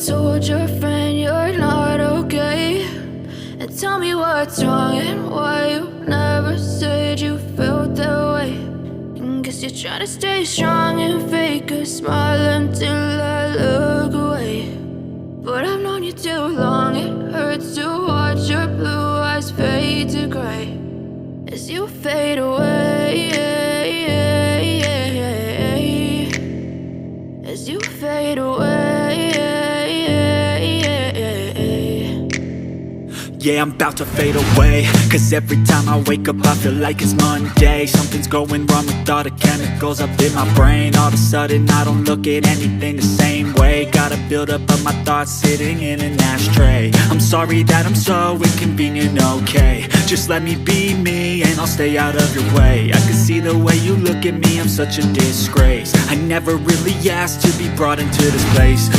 told your friend you're not okay? And tell me what's wrong and why you never said you felt that way. And guess you're trying to stay strong and fake a smile until I look away. But I've known you too long, it hurts to watch your blue eyes fade to gray as you fade away, as you fade away. Yeah, I'm about to fade away, cause every time I wake up I feel like it's Monday. Something's going wrong with all the chemicals up in my brain. All of a sudden I don't look at anything the same way. Gotta build up of my thoughts sitting in an ashtray. I'm sorry that I'm so inconvenient, okay? Just let me be me and I'll stay out of your way. I can see the way you look at me, I'm such a disgrace. I never really asked to be brought into this place.